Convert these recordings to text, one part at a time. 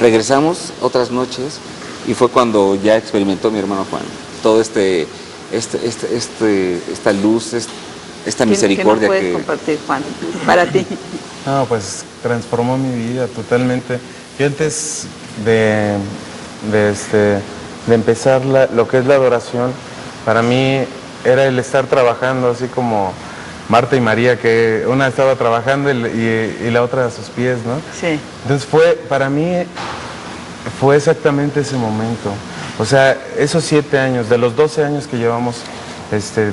Regresamos otras noches y fue cuando ya experimentó mi hermano Juan todo esta luz, esta misericordia ¿Qué nos puedes compartir, Juan, para ti? No, pues transformó mi vida totalmente. Yo antes de empezar lo que es la adoración, para mí era el estar trabajando así como Marta y María, que una estaba trabajando y la otra a sus pies, ¿no? Sí. Entonces para mí fue exactamente ese momento. O sea, esos 7 años, de los 12 años que llevamos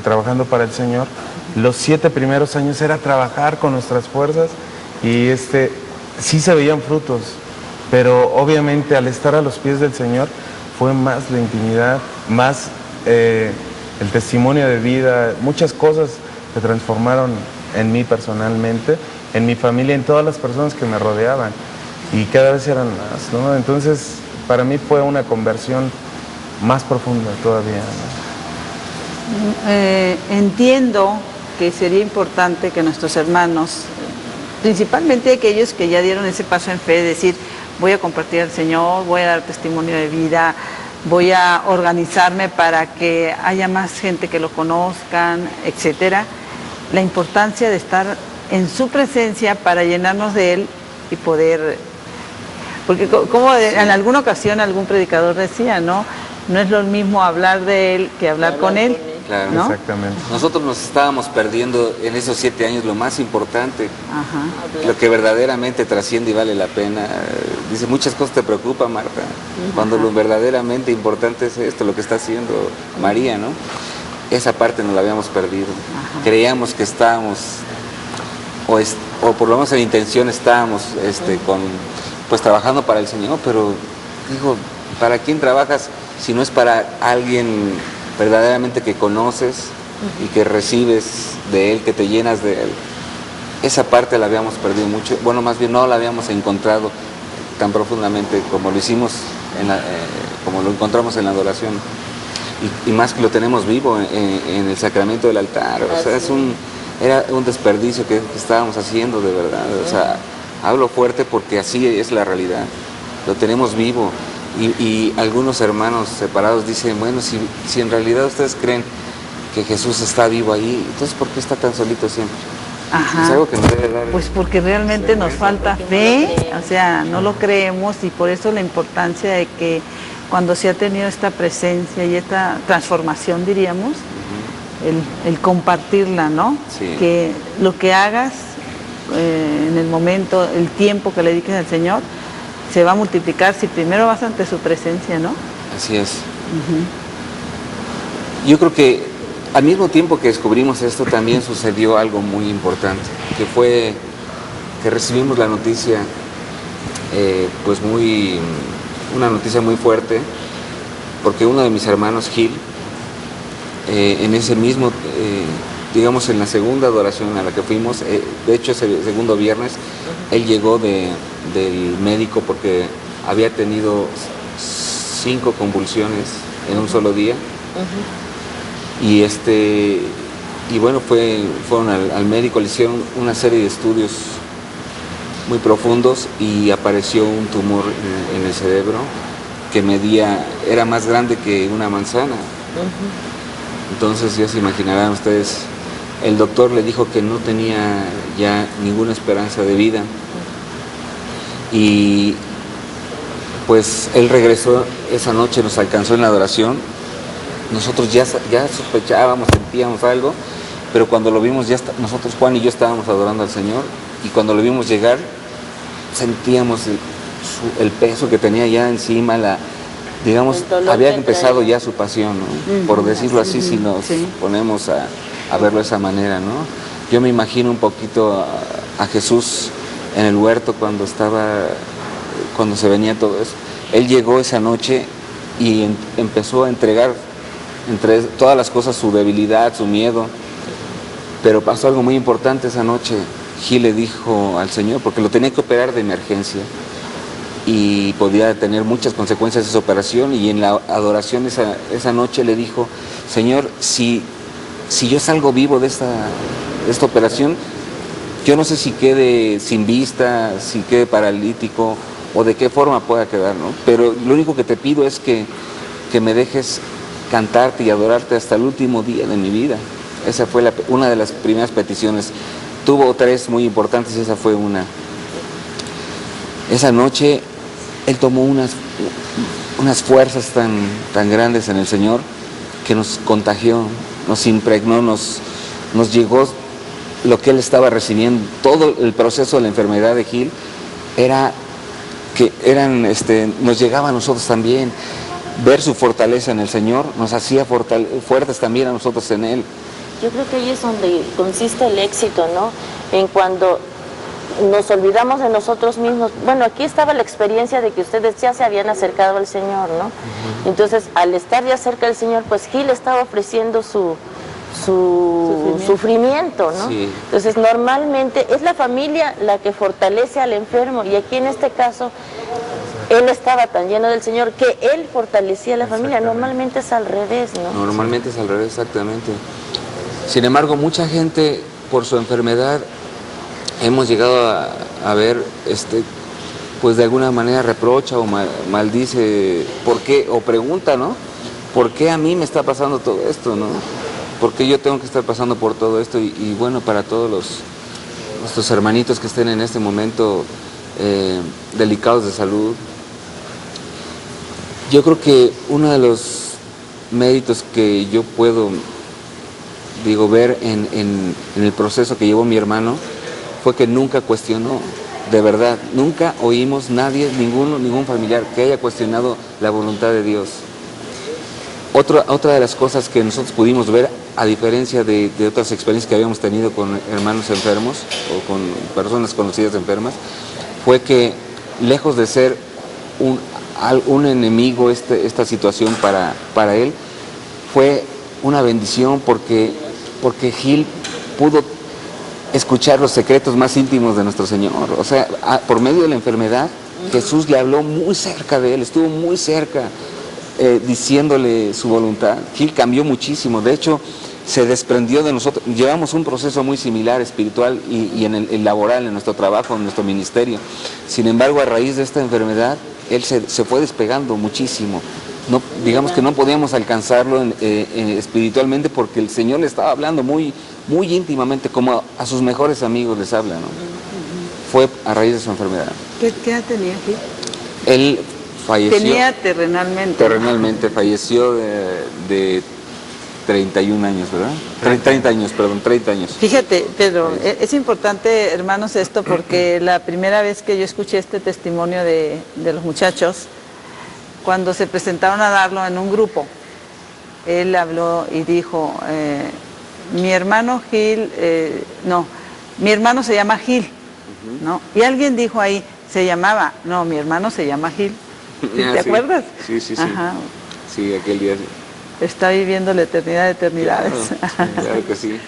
trabajando para el Señor, los 7 primeros años era trabajar con nuestras fuerzas y sí se veían frutos, pero obviamente al estar a los pies del Señor fue más la intimidad, más el testimonio de vida, muchas cosas se transformaron en mí personalmente, en mi familia, en todas las personas que me rodeaban y cada vez eran más, ¿no? Entonces para mí fue una conversión más profunda todavía, ¿no? Entiendo que sería importante que nuestros hermanos, principalmente aquellos que ya dieron ese paso en fe, de decir, voy a compartir al Señor, voy a dar testimonio de vida, voy a organizarme para que haya más gente que lo conozcan, etcétera. La importancia de estar en su presencia para llenarnos de Él y poder... Porque como en alguna ocasión algún predicador decía, ¿no? No es lo mismo hablar de Él que hablar con Él. Claro, ¿no? Exactamente. Nosotros nos estábamos perdiendo en esos 7 años lo más importante, Ajá. lo que verdaderamente trasciende y vale la pena. Dice, muchas cosas te preocupan, Marta, cuando lo verdaderamente importante es esto, lo que está haciendo María, ¿no? Esa parte nos la habíamos perdido. Ajá. Creíamos que estábamos, o por lo menos en intención estábamos pues trabajando para el Señor, pero digo, ¿para quién trabajas si no es para alguien verdaderamente que conoces y que recibes de Él, que te llenas de Él? Esa parte la habíamos perdido mucho, bueno, más bien no la habíamos encontrado tan profundamente como lo hicimos, como lo encontramos en la adoración, y más que lo tenemos vivo en el sacramento del altar. O sea, era un desperdicio que estábamos haciendo de verdad. O sea, hablo fuerte porque así es la realidad, lo tenemos vivo. Y algunos hermanos separados dicen, bueno, si en realidad ustedes creen que Jesús está vivo ahí, entonces ¿por qué está tan solito siempre? Ajá. Es algo que nos debe dar... Pues porque realmente nos falta fe, o sea, no lo creemos, y por eso la importancia de que cuando se ha tenido esta presencia y esta transformación, diríamos, el compartirla, ¿no? Sí. Que lo que hagas en el momento, el tiempo que le dediques al Señor, se va a multiplicar si primero vas ante su presencia, ¿no? Así es. Yo creo que al mismo tiempo que descubrimos esto, también sucedió algo muy importante, que fue que recibimos la noticia, una noticia muy fuerte, porque uno de mis hermanos, Gil, en ese mismo, digamos en la segunda adoración a la que fuimos, de hecho ese segundo viernes, él llegó del médico porque había tenido 5 convulsiones en un solo día. Y bueno, fueron al médico, le hicieron una serie de estudios muy profundos y apareció un tumor en el cerebro que era más grande que una manzana. Entonces ya se imaginarán ustedes, el doctor le dijo que no tenía ya ninguna esperanza de vida. Y pues él regresó esa noche, nos alcanzó en la adoración. Nosotros ya sospechábamos, sentíamos algo, pero cuando lo vimos, nosotros, Juan y yo, estábamos adorando al Señor, y cuando lo vimos llegar, sentíamos el peso que tenía ya encima, digamos, había empezado ya su pasión, ¿no? Por decirlo así, si nos ponemos a verlo de esa manera, ¿no? Yo me imagino un poquito a Jesús en el huerto cuando se venía todo eso. Él llegó esa noche y empezó a entregar entre todas las cosas su debilidad, su miedo, pero pasó algo muy importante esa noche. Gil le dijo al Señor, porque lo tenía que operar de emergencia y podía tener muchas consecuencias esa operación, y en la adoración esa noche le dijo, Señor, si yo salgo vivo de esta operación, yo no sé si quede sin vista, si quede paralítico o de qué forma pueda quedar, ¿no? Pero lo único que te pido es que me dejes cantarte y adorarte hasta el último día de mi vida. Esa fue una de las primeras peticiones. Tuvo 3 muy importantes y esa fue una. Esa noche él tomó unas fuerzas tan grandes en el Señor que nos contagió, nos impregnó, nos llegó lo que él estaba recibiendo. Todo el proceso de la enfermedad de Gil nos llegaba a nosotros también. Ver su fortaleza en el Señor nos hacía fuertes también a nosotros en Él. Yo creo que ahí es donde consiste el éxito, ¿no? En cuando nos olvidamos de nosotros mismos. Bueno, aquí estaba la experiencia de que ustedes ya se habían acercado al Señor, ¿no? Entonces, al estar ya cerca del Señor, pues Gil estaba ofreciendo su sufrimiento, ¿no? Sí. Entonces, normalmente es la familia la que fortalece al enfermo, y aquí en este caso él estaba tan lleno del Señor que él fortalecía a la familia. Normalmente es al revés, ¿no? Normalmente es al revés, exactamente. Sin embargo, mucha gente por su enfermedad hemos llegado a ver, pues de alguna manera reprocha o maldice, ¿por qué? O pregunta, ¿no? ¿Por qué a mí me está pasando todo esto, no? ¿Por qué yo tengo que estar pasando por todo esto? Y bueno, para todos nuestros hermanitos que estén en este momento delicados de salud, yo creo que uno de los méritos que yo puedo, ver en el proceso que llevó mi hermano fue que nunca cuestionó, de verdad, nunca oímos ningún familiar que haya cuestionado la voluntad de Dios. Otra de las cosas que nosotros pudimos ver, a diferencia de otras experiencias que habíamos tenido con hermanos enfermos o con personas conocidas enfermas, fue que lejos de ser un enemigo esta situación para él, fue una bendición porque Gil pudo escuchar los secretos más íntimos de nuestro Señor. O sea, por medio de la enfermedad, Jesús le habló muy cerca de él, estuvo muy cerca, diciéndole su voluntad. Gil cambió muchísimo, de hecho se desprendió de nosotros. Llevamos un proceso muy similar, espiritual y en el laboral, en nuestro trabajo, en nuestro ministerio. Sin embargo, a raíz de esta enfermedad, él se fue despegando muchísimo. No, digamos que no podíamos alcanzarlo espiritualmente, porque el Señor le estaba hablando muy, muy íntimamente, como a sus mejores amigos les habla, ¿no? Fue a raíz de su enfermedad. ¿Qué edad tenía Gil? Él falleció. Tenía terrenalmente. Terrenalmente, falleció de 31 años, ¿verdad? 30 años, perdón, 30 años. Fíjate, Pedro, es importante, hermanos, esto, porque la primera vez que yo escuché este testimonio de los muchachos, cuando se presentaron a darlo en un grupo, él habló y dijo, mi hermano Gil, mi hermano se llama Gil, ¿no? Y alguien dijo ahí, mi hermano se llama Gil. ¿Te acuerdas? Sí, sí, sí. Ajá. Sí, aquel día. Está viviendo la eternidad de eternidades. Claro, sí, claro que sí.